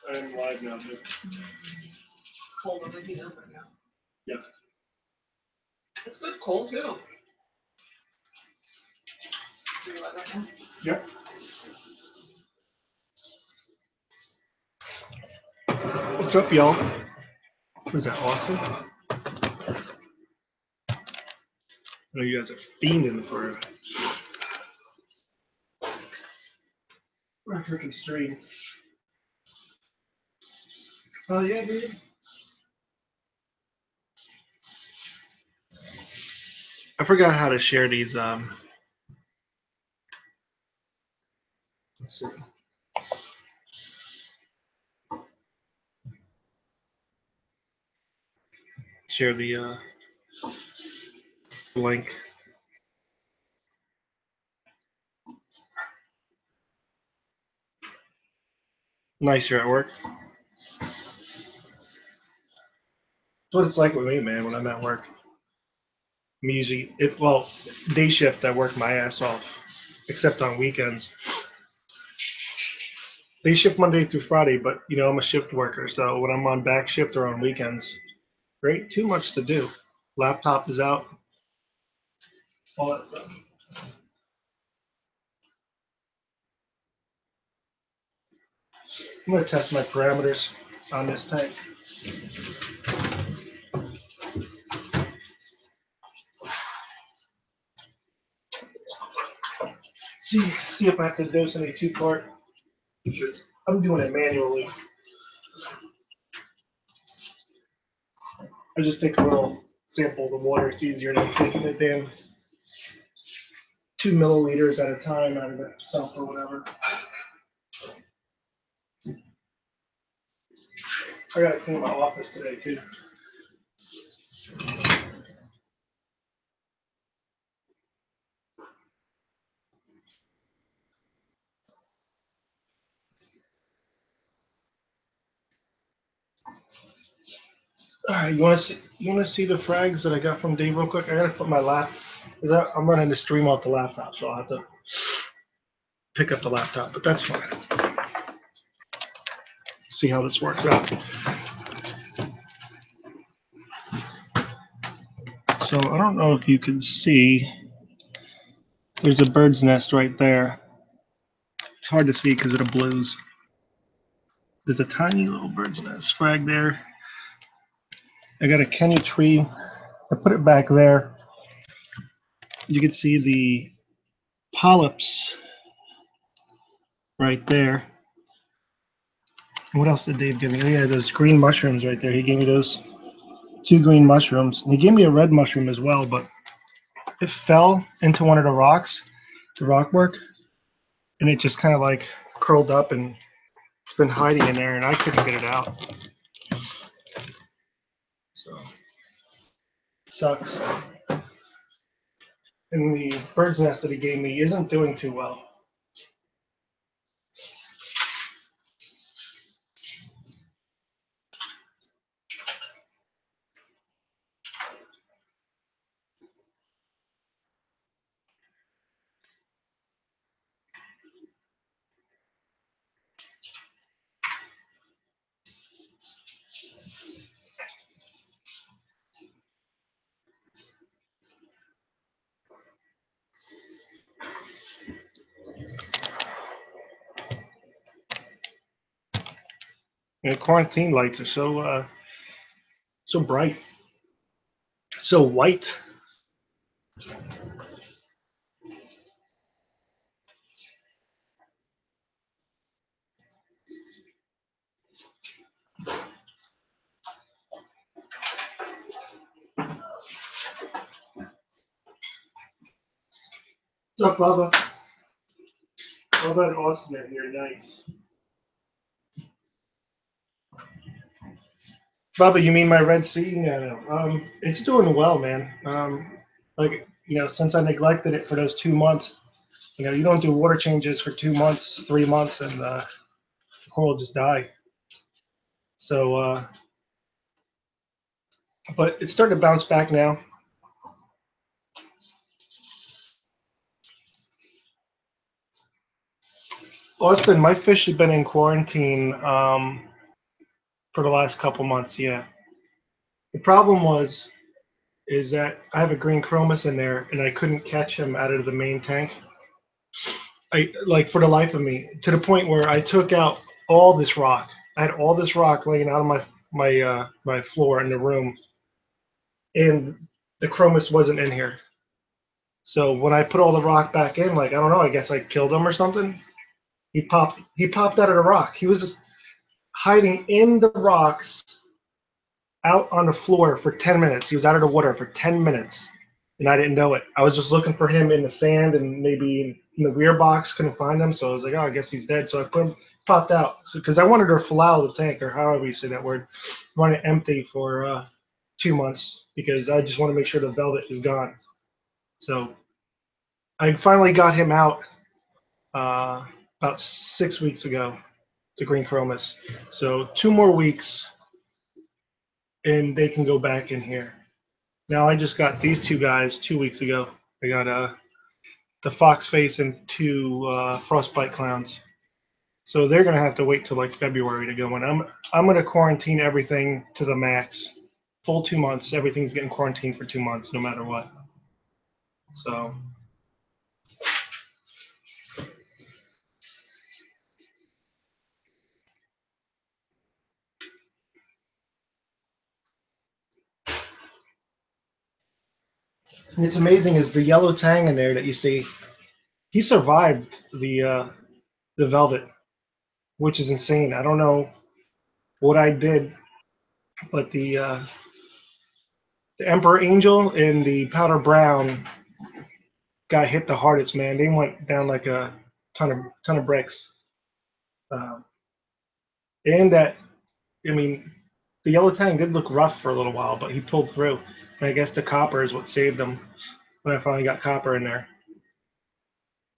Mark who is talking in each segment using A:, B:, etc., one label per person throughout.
A: I'm live now, too.
B: It's cold over here right now.
A: Yeah.
B: It's good cold too. Do you like that now?
A: Yep. What's up, y'all? Was that Austin? I know you guys are fiending for it. We're freaking stream. Oh yeah, dude. I forgot how to share these. Let's see. Share the link. Nice, you're at work. That's what it's like with me, man, when I'm at work. I'm usually, day shift, I work my ass off, except on weekends. Day shift Monday through Friday, but, you know, I'm a shift worker, so when I'm on back shift or on weekends, there ain't too much to do. Laptop is out, all that stuff. I'm going to test my parameters on this tank. See if I have to dose any 2-part, because I'm doing it manually. I just take a little sample of the water. It's easier than taking it in 2 milliliters at a time out of the sump or whatever. I gotta clean my office today too. All right, you want to see the frags that I got from Dave real quick? I gotta put my I'm running the stream off the laptop, so I'll have to pick up the laptop, but that's fine. See how this works out. So I don't know if you can see. There's a bird's nest right there. It's hard to see because of the blues. There's a tiny little bird's nest frag there. I got a Kenny tree. I put it back there. You can see the polyps right there. What else did Dave give me? Oh yeah, those green mushrooms right there. He gave me those 2 green mushrooms. And he gave me a red mushroom as well, but it fell into one of the rocks, the rock work, and it just kind of like curled up and it's been hiding in there and I couldn't get it out. So it sucks. And the bird's nest that he gave me isn't doing too well. And the quarantine lights are so bright, so white. What's up, Bubba? Bubba and Austin are here. Nice. Bubba, you mean my Red Sea? No. It's doing well, man. Like, you know, since I neglected it for those 2 months, you know, you don't do water changes for 2 months, 3 months, and the coral will just die. So, but it's starting to bounce back now. Austin, my fish have been in quarantine for the last couple months. Yeah. The problem is that I have a green chromis in there, and I couldn't catch him out of the main tank. I like for the life of me, to the point where I took out all this rock. I had all this rock laying out on my floor in the room, and the chromis wasn't in here. So when I put all the rock back in, like I don't know, I guess I killed him or something. He popped out of the rock. He was hiding in the rocks out on the floor for 10 minutes. He was out of the water for 10 minutes, and I didn't know it. I was just looking for him in the sand and maybe in the weir box, couldn't find him. So I was like, oh, I guess he's dead. So I put him, popped out. Because I wanted to flower the tank, or however you say that word, run it empty for 2 months because I just want to make sure the velvet is gone. So I finally got him out about 6 weeks ago, the green chromis. So 2 more weeks and they can go back in here. Now I just got these two guys 2 weeks ago. I got the fox face and two frostbite clowns. So they're gonna have to wait till like February to go in. I'm gonna quarantine everything to the max. Full 2 months. Everything's getting quarantined for 2 months, no matter what. So and it's amazing is the yellow tang in there that you see. He survived the velvet, which is insane. I don't know what I did, but the Emperor Angel and the Powder Brown got hit the hardest, man. They went down like a ton of bricks. Um, and that, I mean, the Yellow Tang did look rough for a little while, but he pulled through. And I guess the copper is what saved him when I finally got copper in there.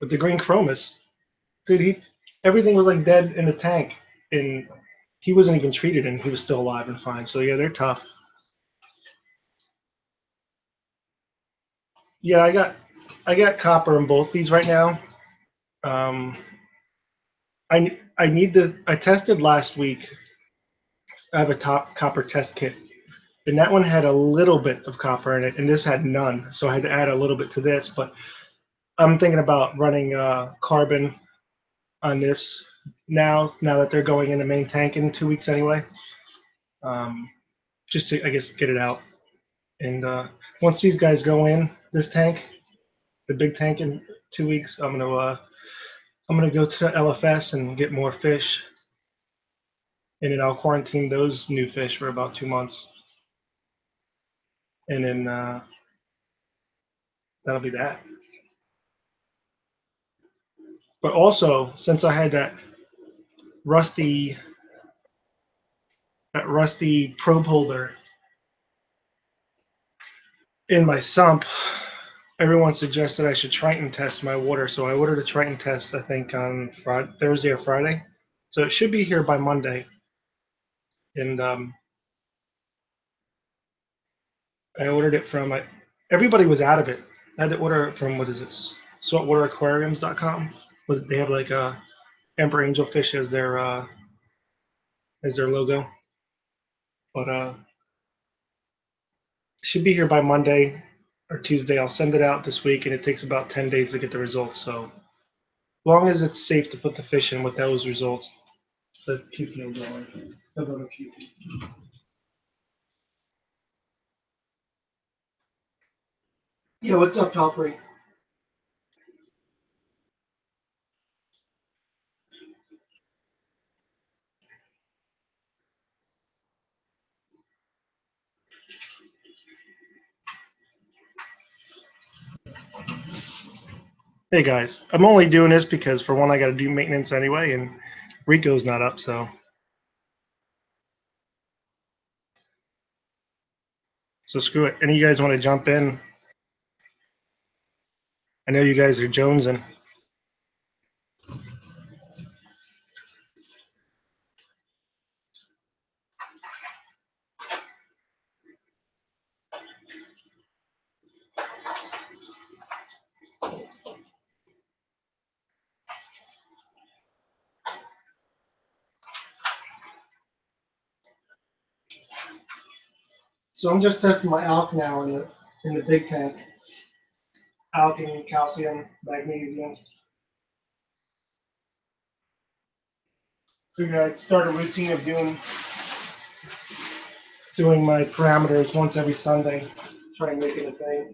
A: But the Green Chromis, dude, everything was like dead in the tank, and he wasn't even treated, and he was still alive and fine. So yeah, they're tough. Yeah, I got copper in both these right now. Um, I need the I tested last week. I have a top copper test kit, and that one had a little bit of copper in it, and this had none. So I had to add a little bit to this. But I'm thinking about running carbon on this now that they're going in the main tank in 2 weeks anyway. Just to I guess get it out. And once these guys go in this tank, the big tank in 2 weeks, I'm gonna go to LFS and get more fish, and then I'll quarantine those new fish for about 2 months, and then that'll be that. But also, since I had rusty that rusty probe holder in my sump, everyone suggested I should Triton test my water. So I ordered a Triton test, I think on Thursday or Friday. So it should be here by Monday. And I ordered it from everybody was out of it. I had to order it from what is it, saltwateraquariums.com. They have like a emperor angelfish as their logo. But should be here by Monday or Tuesday. I'll send it out this week, and it takes about 10 days to get the results. So as long as it's safe to put the fish in with those results, the QT will go in. They'll go to QT. Yeah, what's up, Palpary? Hey guys, I'm only doing this because for one, I got to do maintenance anyway, and Rico's not up, so screw it. Any of you guys want to jump in? I know you guys are jonesing. So I'm just testing my alk now in the big tank. Alk and calcium, magnesium. Figured I'd start a routine of doing my parameters once every Sunday. Try and make it a thing.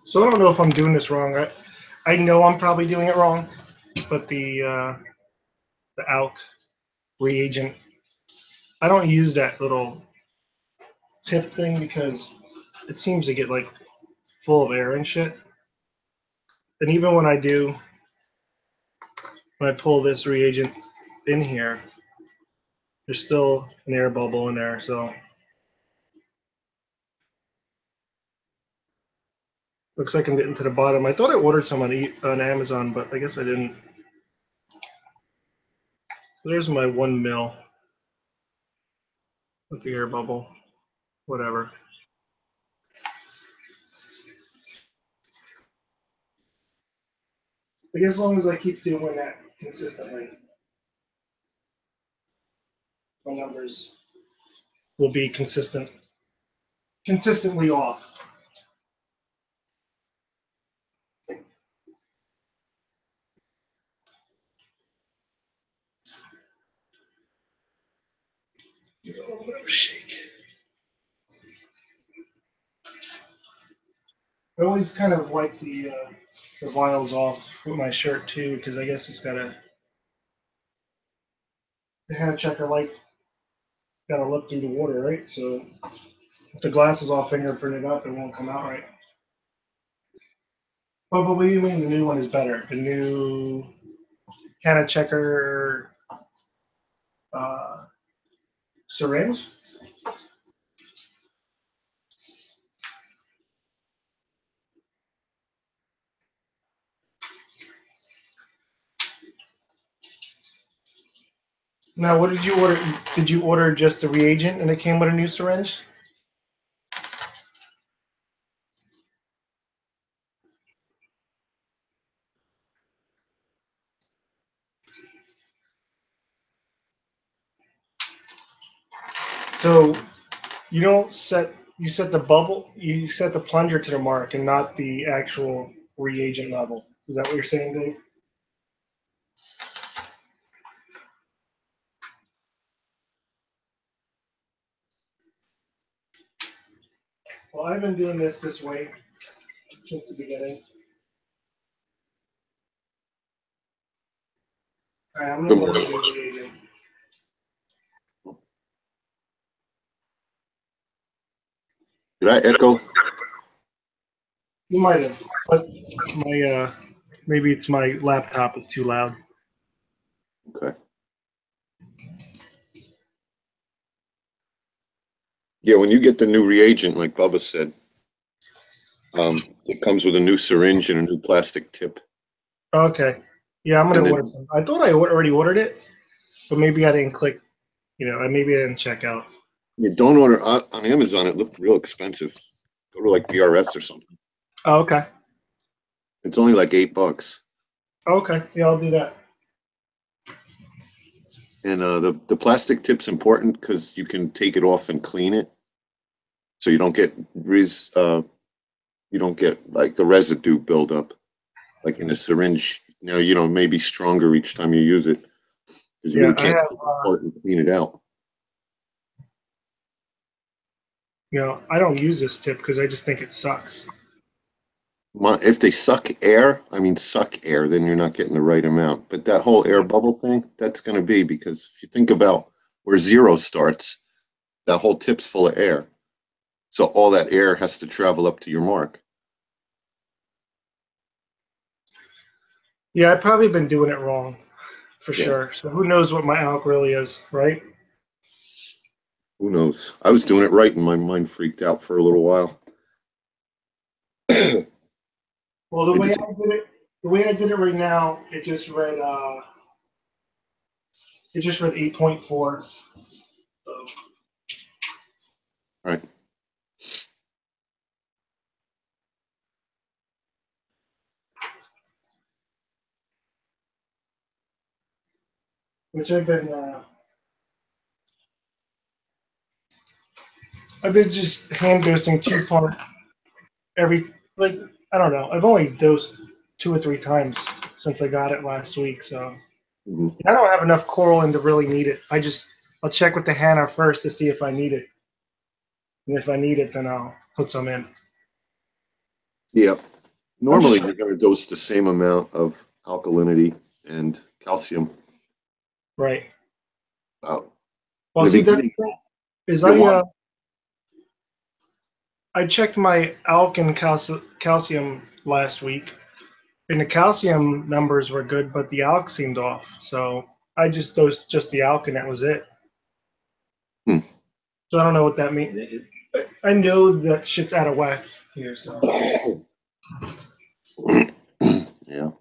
A: So I don't know if I'm doing this wrong. I know I'm probably doing it wrong, but the alk reagent, I don't use that little tip thing because it seems to get like full of air and shit. And even when I pull this reagent in here, there's still an air bubble in there. So looks like I'm getting to the bottom. I thought I ordered some on Amazon, but I guess I didn't. So there's my 1 mil with the air bubble, whatever. I guess as long as I keep doing that consistently, my numbers will be consistently off. Shake. I always kind of wipe the vials off with my shirt too, because I guess it's got the hand checker light got to look through the water, right? So if the glass is all fingerprinted up, it won't come out right. Oh, but what do you mean the new one is better? The new hand checker uh, syringe? Now, what did you order? Did you order just a reagent and it came with a new syringe? So you set the bubble, you set the plunger to the mark and not the actual reagent level. Is that what you're saying, Dave? Well, I've been doing this way since the beginning. All right, I'm
C: Good
A: gonna go
C: morning.
A: with the reagent.
C: Did I echo?
A: You might have, but my maybe it's my laptop is too loud.
C: Okay. Yeah, when you get the new reagent, like Bubba said, it comes with a new syringe and a new plastic tip.
A: Okay. Yeah, I'm
C: And
A: gonna
C: then
A: order some. I thought I already ordered it, but maybe I didn't click. Maybe I didn't check out.
C: you don't order on Amazon. It looked real expensive. Go to like PRS or something.
A: Oh, okay.
C: It's only like $8.
A: Okay. Yeah, I'll do that.
C: And the plastic tip's important because you can take it off and clean it, so you don't get you don't get like the residue buildup like in a syringe. Now it may be stronger each time you use it because you
A: Yeah,
C: really
A: I
C: can't
A: have.
C: take it apart and clean it out.
A: I don't use this tip because I just think it sucks.
C: If they suck air, suck air, then you're not getting the right amount. But that whole air bubble thing, that's going to be because if you think about where zero starts, that whole tip's full of air. So all that air has to travel up to your mark.
A: Yeah, I've probably been doing it wrong for
C: Yeah,
A: sure. So who knows what my alk really is, right?
C: who knows? I was doing it right and my mind freaked out for a little while.
A: Well, the way I did it right now, it just read 8.4.
C: Right.
A: Which I've been just hand dosing 2 part every, like, I don't know. I've only dosed 2 or 3 times since I got it last week, so
C: Mhm.
A: I don't have enough coral in to really need it. I'll check with the Hannah first to see if I need it, and if I need it, then I'll put some in.
C: Yep.
A: I'm
C: Normally,
A: just
C: you're going to dose the same amount of alkalinity and calcium.
A: right.
C: Out. In
A: Well,
C: the
A: see, that's the
C: beginning,
A: thing is
C: you want.
A: I checked my alk and calcium last week, and the calcium numbers were good, but the alk seemed off. So I just dosed just the alk, and that was it.
C: Hmm.
A: So I don't know what that means. I know that shit's out of whack here. So
C: Yeah.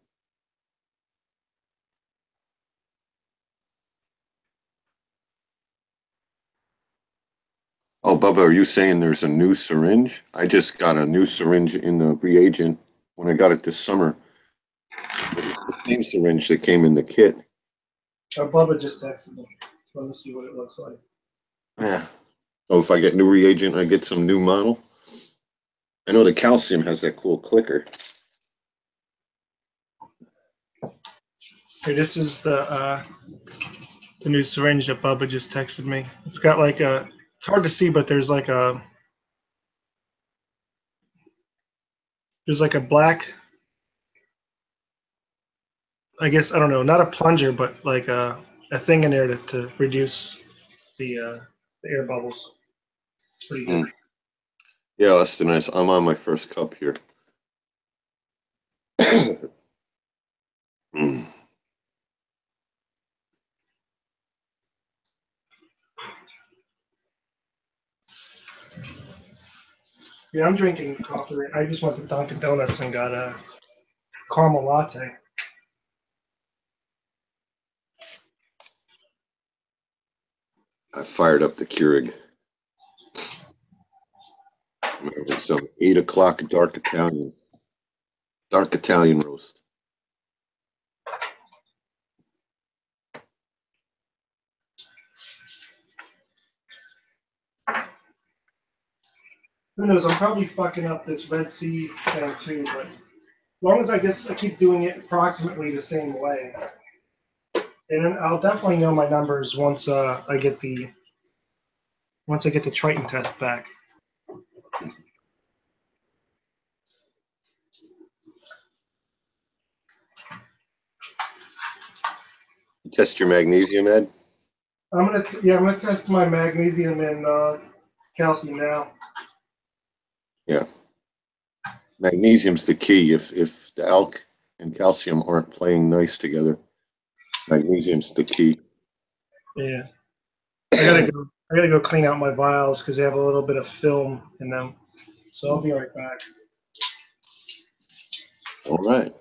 C: Oh, Bubba, are you saying there's a new syringe? I just got a new syringe in the reagent when I got it this summer. It was the same syringe that came in the kit.
A: Bubba just texted me. Let me see what it looks like.
C: Yeah. So if I get new reagent, I get some new model. I know the calcium has that cool clicker.
A: Here, this is the new syringe that Bubba just texted me. It's got like a. It's hard to see, but there's like a black. I guess I don't know, not a plunger, but like a thing in there to reduce the air bubbles. It's pretty good.
C: Hmm. Yeah, that's the nice. I'm on my first cup here. Hmm.
A: Yeah, I'm drinking coffee. I just went to Dunkin' Donuts and got a caramel latte.
C: I fired up the Keurig. I'm having some 8 o'clock dark Italian roast.
A: Who knows? I'm probably fucking up this Red Sea thing too, but as long as I guess I keep doing it approximately the same way, and then I'll definitely know my numbers once I get the Triton test back.
C: You test your magnesium, Ed?
A: I'm gonna test my magnesium and calcium now.
C: Yeah. Magnesium's the key. If the alk and calcium aren't playing nice together, magnesium's the key.
A: Yeah, I gotta go clean out my vials because they have a little bit of film in them. So I'll be right back.
C: All right.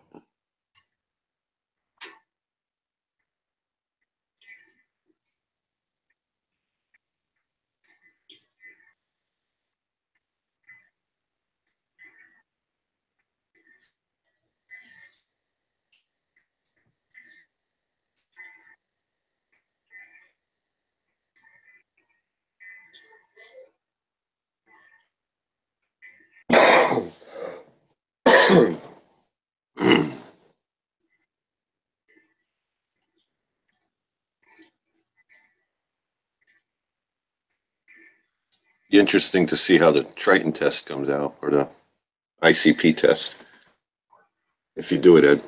C: Be interesting to see how the Triton test comes out, or the ICP test. If you do it, Ed.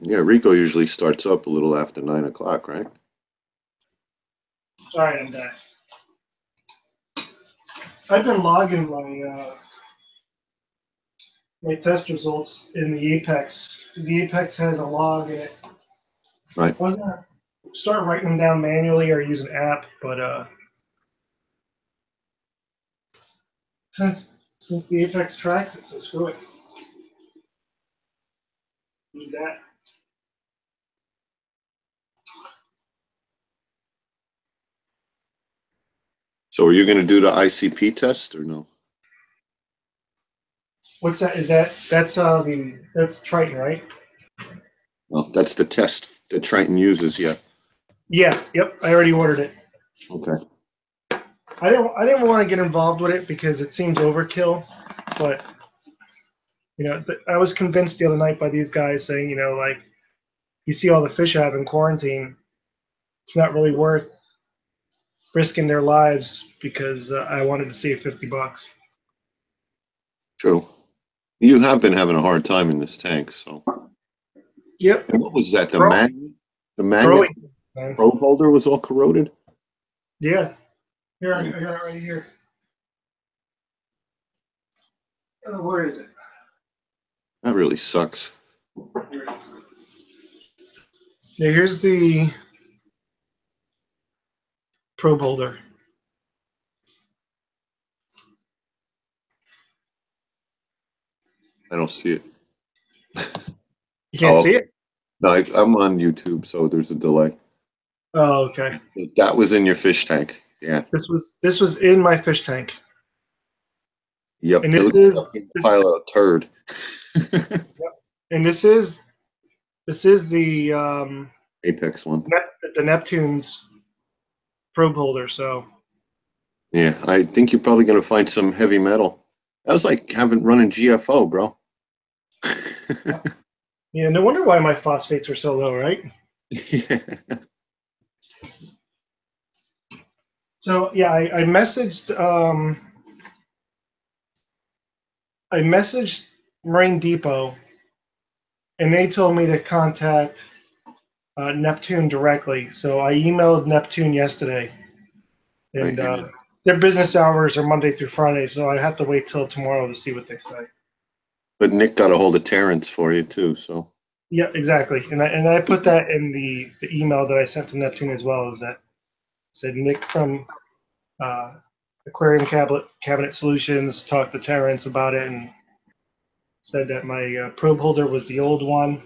C: Yeah, Rico usually starts up a little after 9 o'clock, right?
A: Sorry, I'm back. I've been logging my test results in the Apex because the Apex has a log in it.
C: Right.
A: I was gonna start writing them down manually or use an app, but since the Apex tracks it, so screw it. Use that.
C: So are you going to do the ICP test or no?
A: What's that? That's Triton, right?
C: Well, that's the test that Triton uses, yeah.
A: Yeah. Yep. I already ordered it.
C: Okay.
A: I didn't want to get involved with it because it seems overkill, but I was convinced the other night by these guys saying, like you see all the fish I have in quarantine, it's not really worth risking their lives because I wanted to save $50.
C: True. You have been having a hard time in this tank, so.
A: Yep.
C: And what was that? The
A: Grow-
C: magnet? The magnet
A: Growing. Man.
C: probe holder was all corroded?
A: Yeah. Here, I got it right here. Where is it?
C: That really sucks.
A: Here it is. Yeah, here's the probe holder.
C: I don't see it.
A: You can't see
C: okay.
A: it?
C: No, I'm on YouTube, so there's a delay.
A: Oh, okay.
C: That was in your fish tank. Yeah.
A: This was in my fish tank.
C: Yep.
A: And
C: It
A: this
C: looks
A: is
C: like a pile of turd.
A: and this is the
C: Apex one.
A: the Neptune's probe holder. So
C: Yeah, I think you're probably going to find some heavy metal. That was like having running GFO, bro.
A: yeah, no wonder why my phosphates are so low, right?
C: Yeah.
A: So yeah, I messaged Marine Depot, and they told me to contact Neptune directly. So I emailed Neptune yesterday, and
C: Right.
A: their business hours are Monday through Friday, so I have to wait till tomorrow to see what they say.
C: But Nick got a hold of Terrence for you too, so.
A: Yeah, exactly. And I put that in the email that I sent to Neptune as well. Is that said Nick from uh, Aquarium Cabinet Solutions talked to Terrence about it and said that my probe holder was the old one.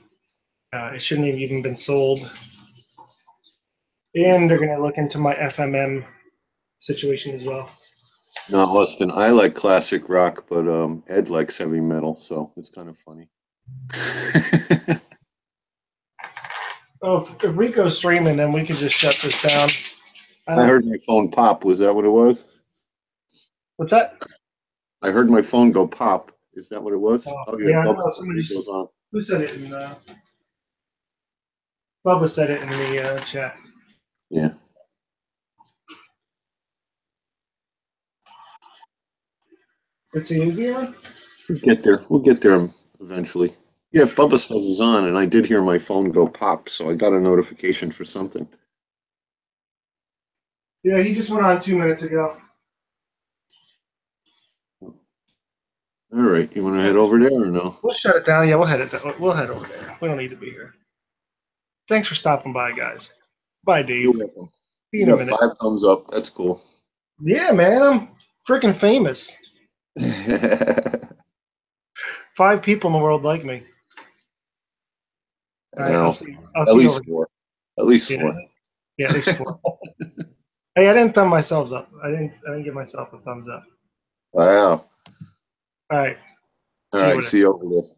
A: It shouldn't have even been sold. And they're going to look into my FMM situation as well.
C: No, Austin, I like classic rock, but Ed likes heavy metal, so it's kind of funny.
A: Oh, if Rico's streaming, then we could just shut this down.
C: I heard my phone pop. Was that what it was?
A: What's that?
C: I heard my phone go pop. Is that what it was? Oh, yeah.
A: Yeah, I
C: Bubba
A: know.
C: said it goes on.
A: Who said it in Bubba said it in the chat.
C: Yeah.
A: It's easier.
C: We'll get there. We'll get there eventually. Yeah, if Bubba says he's on, and I did hear my phone go pop, so I got a notification for something.
A: Yeah, he just went on 2 minutes ago.
C: All right, you want to head over there or no?
A: We'll shut it down. Yeah, we'll head over there. We don't need to be here. Thanks for stopping by, guys. Bye, Dave.
C: You're welcome.
A: See
C: You
A: you in a
C: got
A: minute.
C: 5 thumbs up. That's cool.
A: Yeah, man, I'm freaking famous. 5 people in the world like me. All right,
C: Well,
A: I'll
C: at
A: see you
C: least
A: over
C: 4. At least
A: here.
C: 4.
A: Yeah, at least 4. Hey, I didn't thumb myself up. I didn't give myself a thumbs up.
C: Wow.
A: All right.
C: All
A: See you
C: right.
A: later.
C: See you over there.